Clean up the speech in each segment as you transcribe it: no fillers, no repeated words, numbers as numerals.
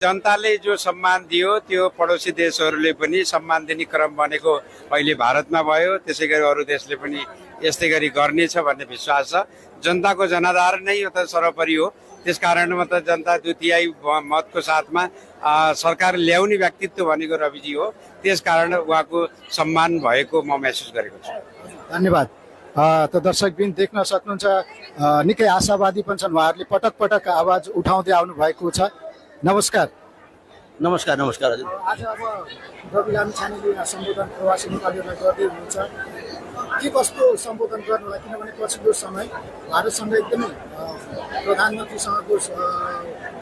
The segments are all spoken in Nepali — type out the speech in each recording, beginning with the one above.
जनताले जो सम्मान दियो त्यो पडोसी देशहरूले पनि सम्मान दिने क्रम बनेको अहिले भारतमा भयो। त्यसै गरी अरू देशले पनि यस्तै गरी गर्नेछ भन्ने विश्वास छ। जनताको जनाधार नै यो त सर्वोपरि हो। त्यसकारण म त जनता द्वितीय मतको साथमा सरकार ल्याउने व्यक्तित्व भनेको रविजी हो। त्यसकारण उहाँको सम्मान भएको म महसुस गरेको छु। धन्यवाद। त दर्शकबिन देख्न सक्नुहुन्छ निकै आशावादी पनि छन्। उहाँहरूले पटक पटक आवाज उठाउँदै आउनु भएको छ। नमस्कार। नमस्कार नमस्कार हजुर। आज अब रवि लामिछानेले सम्बोधन प्रवासी नेपालीहरूलाई गर्दै हुनुहुन्छ, के कस्तो सम्बोधन गर्नुलाई? किनभने पछिल्लो समय भारतसँग एकदमै प्रधानमन्त्रीसँगको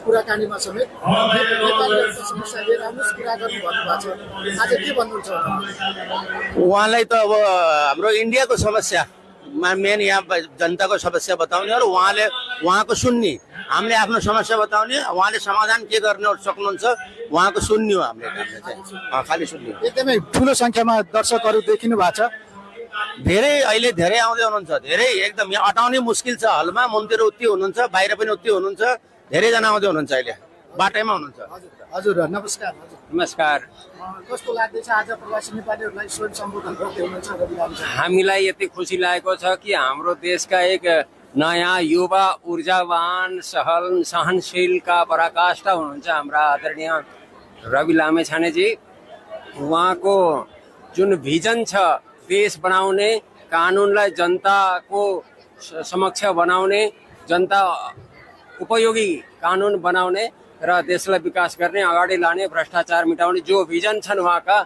कुराकानीमा समेत नेपालीहरूको समस्या लिएर आउनुहोस् कुरा गर्नु भन्नुभएको छ। आज के भन्नुहुन्छ उहाँलाई त अब हाम्रो इन्डियाको समस्या मेन यहाँ जनताको समस्या बताउने और उहाँले उहाँको सुन्ने, हामीले आफ्नो समस्या बताउने, उहाँले समाधान के गर्न सक्नुहुन्छ उहाँको सुन्ने हो। हामीले खालि सुन्ने। एकदमै ठुलो सङ्ख्यामा दर्शकहरू देखिनु भएको छ। धेरै अहिले धेरै आउँदै हुनुहुन्छ। धेरै एकदम यहाँ अटाउनै मुस्किल छ। हलमा मन्दिर उति हुनुहुन्छ, बाहिर पनि उति हुनुहुन्छ। धेरैजना आउँदै हुनुहुन्छ, अहिले बाटैमा हुनुहुन्छ। हजुर नमस्कार। नमस्कार। कस्तो लाग्दैछ आज प्रवासी नेपालीहरूलाई स्वयं सम्बोधन गर्दै हुनुहुन्छ रवि लामिछाने? हामीलाई यति खुसी लागेको छ कि हाम्रो देशका एक नयाँ युवा ऊर्जावान सहनशीलका पराकाष्ठा हुनुहुन्छ हाम्रा आदरणीय रवि लामिछानेजी। उहाँको जुन भिजन छ देश बनाउने, कानुनलाई जनताको समक्ष बनाउने, जनता उपयोगी कानुन बनाउने र देशलाई विकास गर्ने, अगाडि लाने, भ्रष्टाचार मिटाउने जो भिजन छन् उहाँका,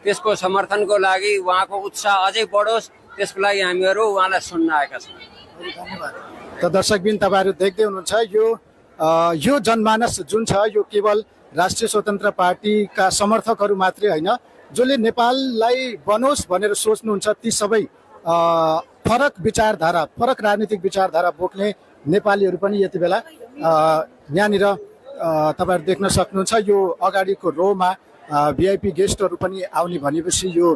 त्यसको समर्थनको लागि उहाँको उत्साह अझै बढोस्, त्यसको लागि हामीहरू उहाँलाई सुन्न आएका छौँ। धन्यवाद। त दर्शकबिन तपाईँहरू देख्दै हुनुहुन्छ यो जनमानस जुन छ यो केवल राष्ट्रिय स्वतन्त्र पार्टीका समर्थकहरू मात्रै होइन, जसले नेपाललाई बनोस् भनेर सोच्नुहुन्छ ती सबै फरक विचारधारा, फरक राजनीतिक विचारधारा बोक्ने नेपालीहरू पनि यति बेला यहाँनिर तपाईँहरू देख्न सक्नुहुन्छ। यो अगाडिको रोमा भिआइपी गेस्टहरू पनि आउने भनेपछि यो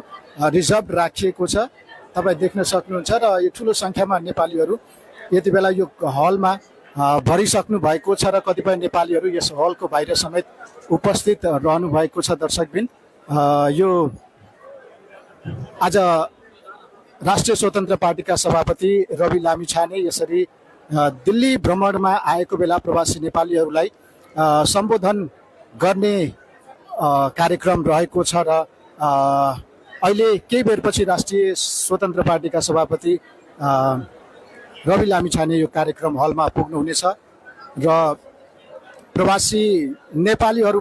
रिजर्भ राखिएको छ, तपाईँ देख्न सक्नुहुन्छ। र यो ठुलो सङ्ख्यामा नेपालीहरू यति बेला यो हलमा भरिसक्नु भएको छ र कतिपय नेपालीहरू यस हलको बाहिर समेत उपस्थित रहनु भएको छ। दर्शकबिन यो आज राष्ट्रिय स्वतन्त्र पार्टीका सभापति रवि लामिछाने यसरी दिल्ली भ्रमणमा आएको बेला प्रवासी नेपालीहरूलाई सम्बोधन गर्ने कार्यक्रम रहेको छ। र अहिले केही बेरपछि राष्ट्रिय स्वतन्त्र पार्टीका सभापति रवि लामिछाने यो कार्यक्रम हलमा पुग्नुहुनेछ र प्रवासी नेपालीहरू